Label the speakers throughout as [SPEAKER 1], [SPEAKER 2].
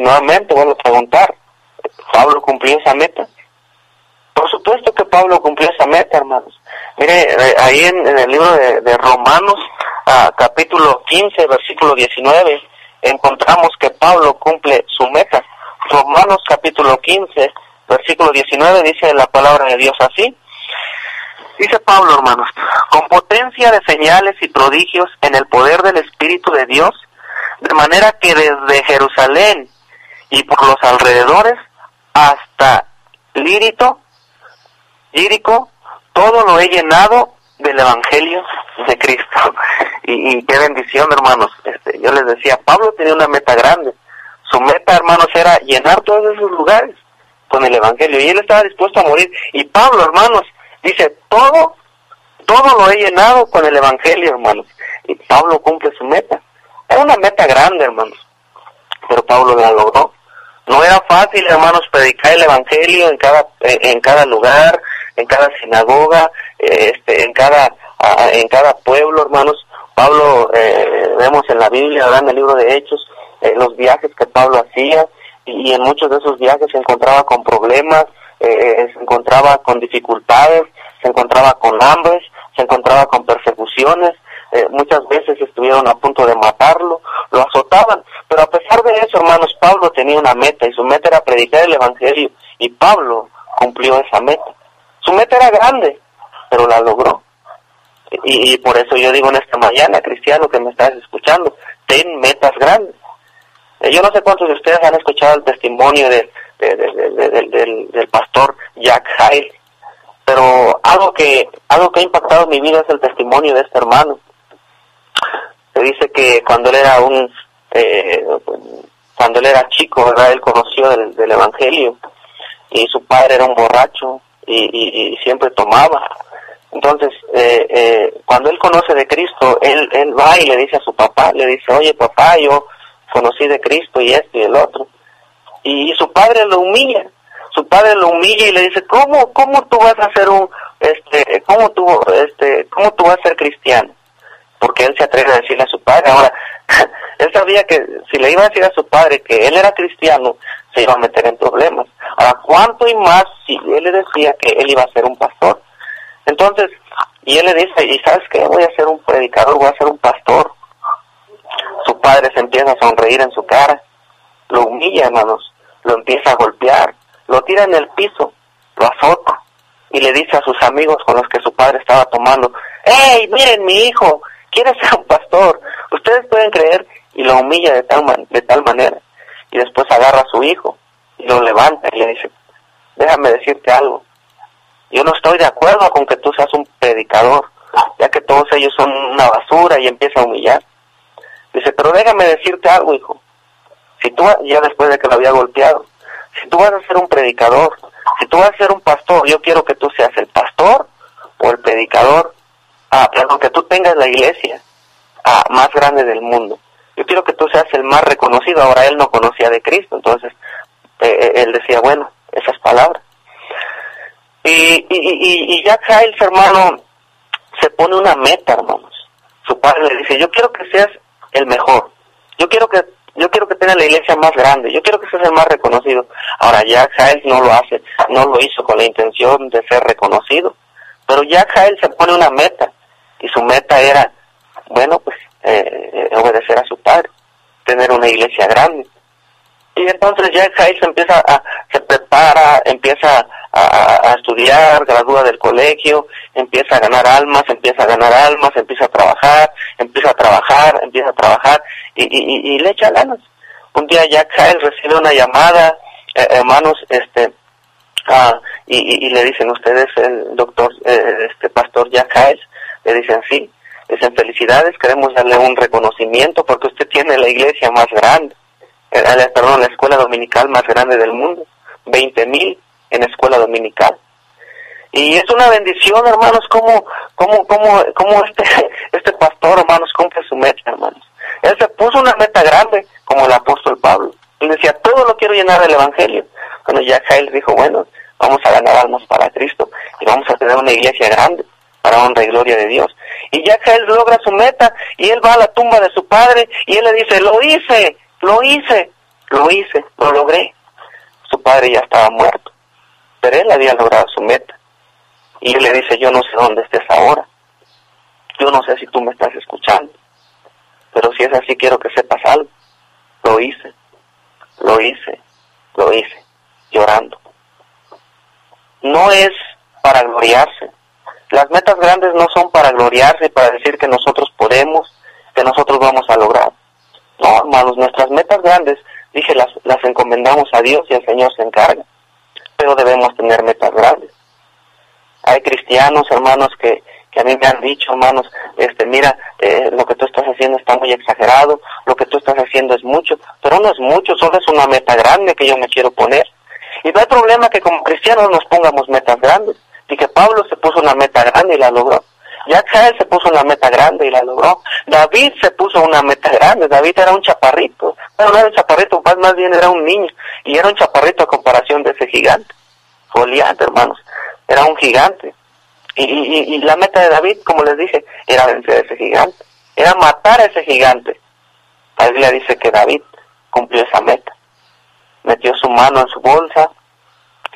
[SPEAKER 1] Nuevamente vuelvo a preguntar, ¿Pablo cumplió esa meta? Por supuesto que Pablo cumplió esa meta, hermanos. Mire, ahí en el libro de Romanos, capítulo 15, versículo 19, encontramos que Pablo cumple su meta. Romanos capítulo 15, versículo 19, dice la palabra de Dios así. Dice Pablo, hermanos, con potencia de señales y prodigios en el poder del Espíritu de Dios, de manera que desde Jerusalén y por los alrededores hasta Lírico, todo lo he llenado del Evangelio de Cristo. Y qué bendición, hermanos. Yo les decía, Pablo tenía una meta grande. Su meta, hermanos, era llenar todos esos lugares con el Evangelio. Y él estaba dispuesto a morir. Y Pablo, hermanos, dice, todo lo he llenado con el Evangelio, hermanos. Y Pablo cumple su meta. Era una meta grande, hermanos. Pero Pablo la logró. No era fácil, hermanos, predicar el Evangelio en cada lugar, en cada sinagoga, en cada pueblo, hermanos. Pablo, vemos en la Biblia, ahora en el libro de Hechos, los viajes que Pablo hacía, y en muchos de esos viajes se encontraba con problemas, se encontraba con dificultades, se encontraba con hambres, se encontraba con persecuciones. Muchas veces estuvieron a punto de matarlo, lo azotaban, pero a pesar de eso, hermanos, Pablo tenía una meta, y su meta era predicar el Evangelio, y Pablo cumplió esa meta. Su meta era grande, pero la logró. Y por eso yo digo en esta mañana, cristiano que me estás escuchando, ten metas grandes. Yo no sé cuántos de ustedes han escuchado el testimonio del pastor Jack Hyles, pero algo que ha impactado mi vida es el testimonio de este hermano. Se dice que cuando él era chico, ¿verdad? Él conoció del Evangelio, y su padre era un borracho y siempre tomaba. Entonces, cuando él conoce de Cristo, él va y le dice a su papá, le dice, oye papá, yo conocí de Cristo y esto y el otro. Y su padre lo humilla. Su padre lo humilla y le dice, ¿cómo tú vas a ser cómo tú vas a ser cristiano? Porque él se atreve a decirle a su padre. Ahora, él sabía que si le iba a decir a su padre que él era cristiano, se iba a meter en problemas. Ahora, ¿cuánto y más si él le decía que él iba a ser un pastor? Entonces, y él le dice, ¿y sabes qué? Voy a ser un predicador, voy a ser un pastor. Su padre se empieza a sonreír en su cara, lo humilla, hermanos, lo empieza a golpear, lo tira en el piso, lo azota, y le dice a sus amigos con los que su padre estaba tomando, ¡hey, miren mi hijo, quiere ser un pastor! Ustedes pueden creer, y lo humilla de tal manera. Y después agarra a su hijo, y lo levanta y le dice, déjame decirte algo, yo no estoy de acuerdo con que tú seas un predicador, ya que todos ellos son una basura, y empieza a humillar. Dice, pero déjame decirte algo, hijo, si tú, ya después de que lo había golpeado, si tú vas a ser un predicador, si tú vas a ser un pastor, yo quiero que tú seas el pastor o el predicador, perdón, que tú tengas la iglesia más grande del mundo. Yo quiero que tú seas el más reconocido. Ahora él no conocía de Cristo, entonces él decía, bueno, esas palabras. Y Jack Hyles, hermano, se pone una meta, hermanos. Su padre le dice, yo quiero que seas el mejor. Yo quiero que tengas la iglesia más grande. Yo quiero que seas el más reconocido. Ahora Jack Hyles no lo hizo con la intención de ser reconocido. Pero Jack Hyles se pone una meta. Y su meta era, bueno, pues, obedecer a su padre. Tener una iglesia grande. Y entonces Jack Hyles se prepara, empieza a estudiar, gradúa del colegio, empieza a ganar almas, empieza a trabajar, y le echa ganas. Un día Jack Hyles recibe una llamada, hermanos, y le dicen, ¿usted es el doctor, pastor Jack Hyles? Le dicen, sí. Dicen, felicidades, queremos darle un reconocimiento porque usted tiene la iglesia más grande. La escuela dominical más grande del mundo, 20,000 en escuela dominical. Y es una bendición, hermanos, como este pastor, hermanos, cumple su meta, hermanos. Él se puso una meta grande, como el apóstol Pablo. Él decía, todo lo quiero llenar del Evangelio. Cuando Jack Hyles dijo, bueno, vamos a ganar almas para Cristo y vamos a tener una iglesia grande para honra y gloria de Dios. Y Jack Hyles logra su meta y él va a la tumba de su padre y él le dice, lo hice. lo hice, lo logré. Su padre ya estaba muerto, pero él había logrado su meta. Y él le dice, yo no sé dónde estés ahora, yo no sé si tú me estás escuchando, pero si es así quiero que sepas algo. Lo hice, lo hice, lo hice, llorando. No es para gloriarse. Las metas grandes no son para gloriarse y para decir que nosotros podemos, que nosotros vamos a lograr. No, hermanos, nuestras metas grandes, dije, las encomendamos a Dios y el Señor se encarga. Pero debemos tener metas grandes. Hay cristianos, hermanos, que a mí me han dicho, hermanos, mira, lo que tú estás haciendo está muy exagerado, lo que tú estás haciendo es mucho, pero no es mucho, solo es una meta grande que yo me quiero poner. Y no hay problema que como cristianos nos pongamos metas grandes. Y que Pablo se puso una meta grande y la logró. Jael se puso una meta grande y la logró. David se puso una meta grande. David era un chaparrito. Bueno, no era un chaparrito, más bien era un niño. Y era un chaparrito a comparación de ese gigante. Goliat, hermanos. Era un gigante. Y la meta de David, como les dije, era vencer a ese gigante. Era matar a ese gigante. La Biblia dice que David cumplió esa meta. Metió su mano en su bolsa,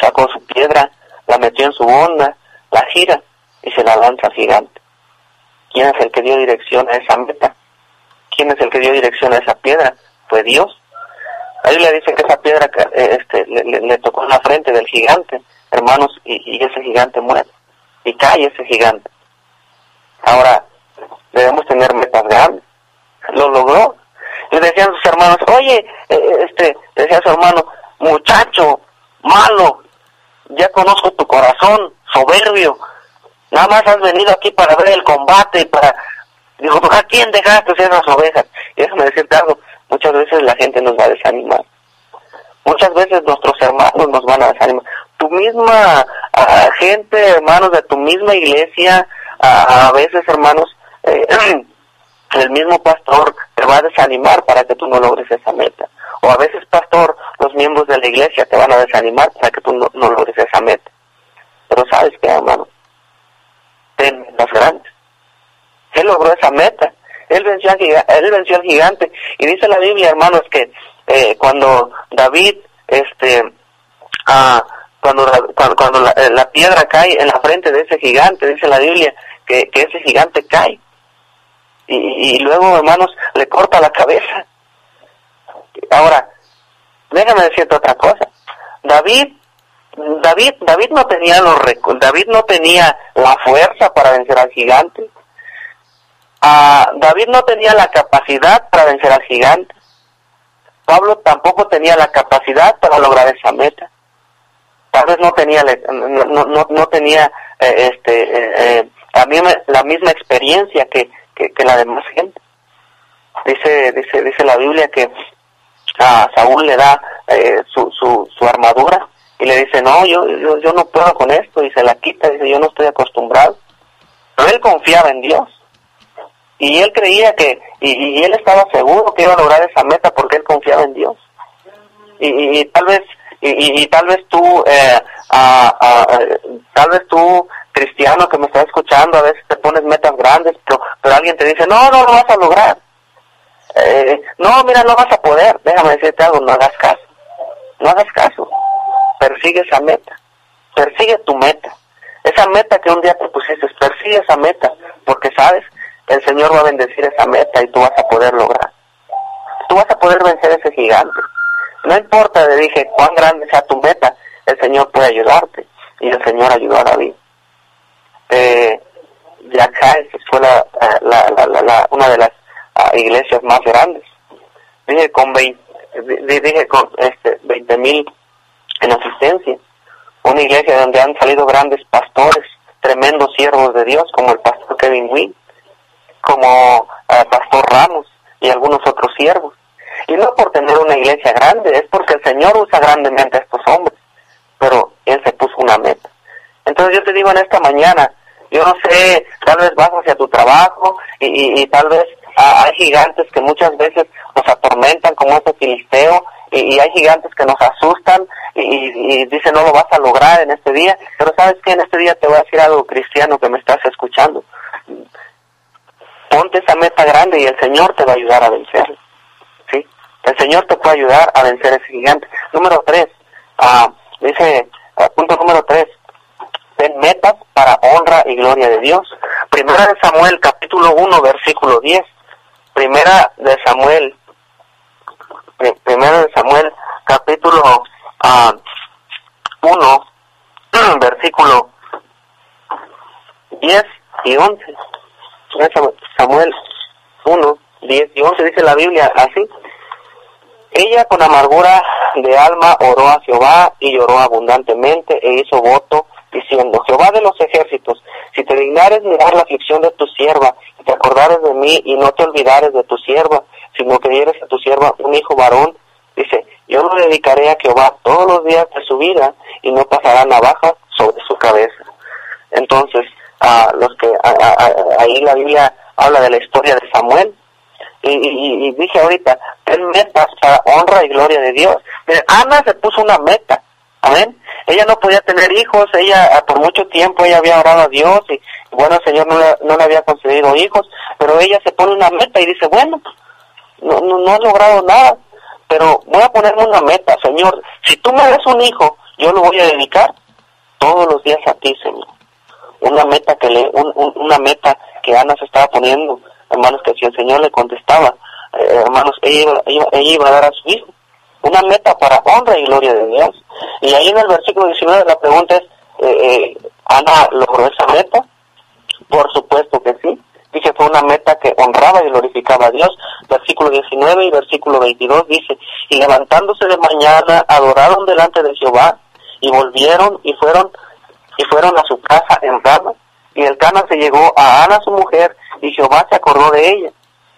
[SPEAKER 1] sacó su piedra, la metió en su onda, la gira y se la lanza al gigante. ¿Quién es el que dio dirección a esa meta? ¿Quién es el que dio dirección a esa piedra? Fue Dios. La Biblia dice que esa piedra le tocó en la frente del gigante, hermanos, y ese gigante muere. Y cae ese gigante. Ahora, debemos tener metas grandes. Lo logró. Le decían sus hermanos, oye, decía su hermano, muchacho, malo, ya conozco tu corazón, soberbio, nada más has venido aquí para ver el combate y para... Dijo, ¿a quién dejaste esas ovejas? Y déjame decirte algo, muchas veces la gente nos va a desanimar. Muchas veces nuestros hermanos nos van a desanimar. Tu misma gente, hermanos de tu misma iglesia, a veces, hermanos, el mismo pastor te va a desanimar para que tú no logres esa meta. O a veces, pastor, los miembros de la iglesia te van a desanimar para que tú no logres esa meta. Pero ¿sabes qué, hermano? Ten metas grandes. Él logró esa meta. Él venció al gigante. Y dice la Biblia, hermanos, que cuando David, cuando la piedra cae en la frente de ese gigante, dice la Biblia, que ese gigante cae. Y luego, hermanos, le corta la cabeza. Ahora, déjame decirte otra cosa. David no tenía David no tenía la fuerza para vencer al gigante. David no tenía la capacidad para vencer al gigante. Pablo tampoco tenía la capacidad para lograr esa meta. Tal vez no tenía la misma experiencia que la demás gente. Dice la Biblia que a Saúl le da su armadura y le dice, no, yo no puedo con esto, y se la quita, dice, yo no estoy acostumbrado. Pero él confiaba en Dios y él creía y él estaba seguro que iba a lograr esa meta porque él confiaba en Dios. Y tal vez tú cristiano que me estás escuchando, a veces te pones metas grandes, pero alguien te dice, no lo vas a lograr. No, mira, no vas a poder. Déjame decirte algo, no hagas caso. Persigue esa meta. Persigue tu meta. Esa meta que un día te pusiste, persigue esa meta, porque sabes, el Señor va a bendecir esa meta y tú vas a poder lograr. Tú vas a poder vencer ese gigante. No importa, le dije, cuán grande sea tu meta, el Señor puede ayudarte. Y el Señor ayudó a David. Jael fue una de las iglesias más grandes. Dije con 20,000 en asistencia. Una iglesia donde han salido grandes pastores, tremendos siervos de Dios, como el pastor Kevin Wynn, como pastor Ramos y algunos otros siervos. Y no por tener una iglesia grande, es porque el Señor usa grandemente a estos hombres, pero Él se puso una meta. Entonces yo te digo en esta mañana, yo no sé, tal vez vas hacia tu trabajo y tal vez hay gigantes que muchas veces nos atormentan, como ese filisteo, y hay gigantes que nos asustan y dicen no lo vas a lograr en este día, pero sabes que en este día te voy a decir algo, cristiano que me estás escuchando. Ponte esa meta grande y el Señor te va a ayudar a vencer, ¿sí? El Señor te puede ayudar a vencer ese gigante. Número 3, dice, punto número 3, ten metas para honra y gloria de Dios. Primera de Samuel, capítulo 1, versículo 10. Primera de Samuel, capítulo 1, versículo 10 y 11. Samuel 1, 10 y 11 dice la Biblia así: ella con amargura de alma oró a Jehová y lloró abundantemente e hizo voto diciendo: Jehová de los ejércitos, si te dignares mirar la aflicción de tu sierva y te acordares de mí y no te olvidares de tu sierva, sino que dieres a tu sierva un hijo varón, dice, yo lo dedicaré a Jehová todos los días de su vida y no pasará navaja sobre su cabeza. Entonces, ahí la Biblia habla de la historia de Samuel. Y dije ahorita, ten metas para honra y gloria de Dios. Mira, Ana se puso una meta, amén. Ella no podía tener hijos, ella por mucho tiempo ella había orado a Dios y bueno, el Señor no le había concedido hijos, pero ella se pone una meta y dice, bueno, no he logrado nada, pero voy a ponerme una meta, Señor, si tú me das un hijo, yo lo voy a dedicar todos los días a ti, Señor. Una meta que Ana se estaba poniendo, hermanos, que si el Señor le contestaba, hermanos, ella iba a dar a su hijo. Una meta para honra y gloria de Dios. Y ahí en el versículo 19 la pregunta es, ¿Ana logró esa meta? Por supuesto que sí. Dice, fue una meta que honraba y glorificaba a Dios. Versículo 19 y versículo 22 dice, y levantándose de mañana, adoraron delante de Jehová, y volvieron y fueron a su casa en Rama. Y Elcana se llegó a Ana su mujer, y Jehová se acordó de ella.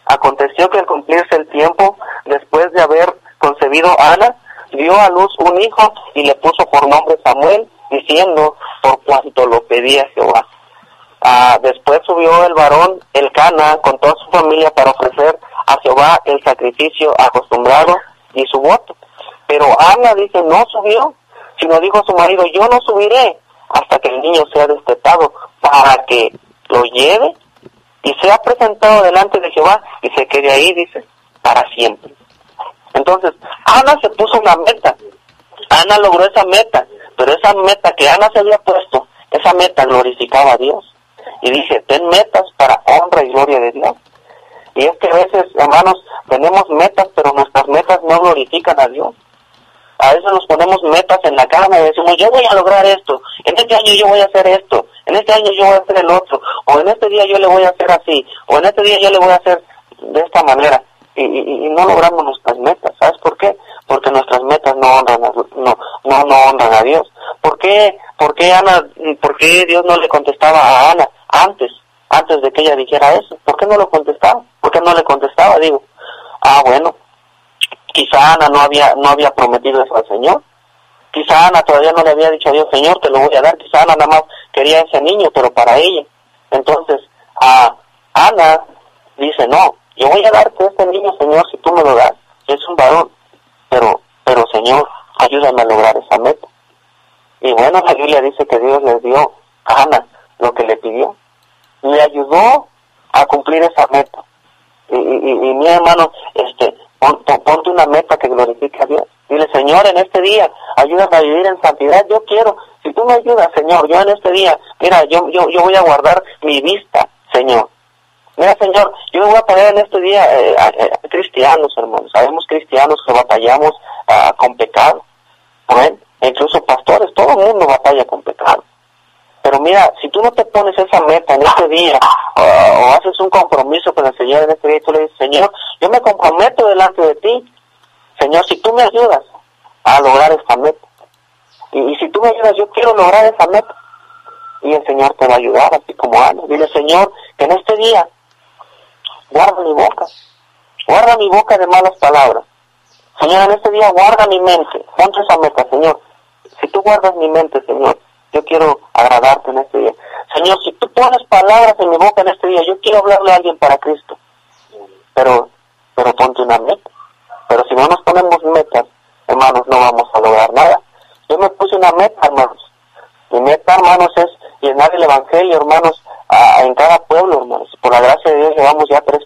[SPEAKER 1] Aconteció que al cumplirse el tiempo, después de haber concebido Ana, dio a luz un hijo, y le puso por nombre Samuel, diciendo, por cuanto lo pedía Jehová. Después subió el varón Elcana con toda su familia para ofrecer a Jehová el sacrificio acostumbrado y su voto. Pero Ana dice, no subió, sino dijo a su marido, yo no subiré hasta que el niño sea destetado, para que lo lleve y sea presentado delante de Jehová y se quede ahí, dice, para siempre. Entonces, Ana se puso una meta, Ana logró esa meta, pero esa meta que Ana se había puesto, esa meta glorificaba a Dios. Y dije, ten metas para honra y gloria de Dios. Y es que a veces, hermanos, tenemos metas, pero nuestras metas no glorifican a Dios. A veces nos ponemos metas en la cama y decimos, yo voy a lograr esto, en este año yo voy a hacer esto, en este año yo voy a hacer el otro, o en este día yo le voy a hacer así, o en este día yo le voy a hacer de esta manera. Y no logramos nuestras metas. ¿Sabes por qué? Porque nuestras metas no honran a Dios. ¿Por qué Dios no le contestaba a Ana antes de que ella dijera eso? ¿Por qué no lo contestaba? ¿Por qué no le contestaba? Digo, bueno, quizá Ana no había prometido eso al Señor. Quizá Ana todavía no le había dicho a Dios, Señor, te lo voy a dar. Quizá Ana nada más quería ese niño, pero para ella. Entonces, Ana dice, no, yo voy a darte este niño, Señor, si tú me lo das. Es un varón, pero Señor, ayúdame a lograr esa meta. Y bueno, la Biblia dice que Dios le dio a Ana lo que le pidió. Le ayudó a cumplir esa meta. Y mi hermano, ponte una meta que glorifique a Dios. Dile, Señor, en este día, ayúdame a vivir en santidad. Yo quiero, si tú me ayudas, Señor, yo en este día, mira, yo voy a guardar mi vista, Señor. Mira, Señor, yo me voy a poner en este día cristianos, hermanos. Sabemos cristianos que batallamos con pecado. ¿Ven? Incluso pastores, todo el mundo batalla con pecado. Pero mira, si tú no te pones esa meta en este día, o haces un compromiso con el Señor en este día, y tú le dices, Señor, yo me comprometo delante de ti, Señor, si tú me ayudas a lograr esta meta. Y si tú me ayudas, yo quiero lograr esa meta. Y el Señor te va a ayudar, así como Ana. Dile, Señor, que en este día, guarda mi boca de malas palabras. Señor, en este día guarda mi mente, ponte esa meta, Señor. Si tú guardas mi mente, Señor, yo quiero agradarte en este día. Señor, si tú pones palabras en mi boca en este día, yo quiero hablarle a alguien para Cristo. Pero ponte una meta. Pero si no nos ponemos metas, hermanos, no vamos a lograr nada. Yo me puse una meta, hermanos. Mi meta, hermanos, es llenar el Evangelio, hermanos, en cada pueblo, hermanos. Por la gracia de Dios llevamos ya 3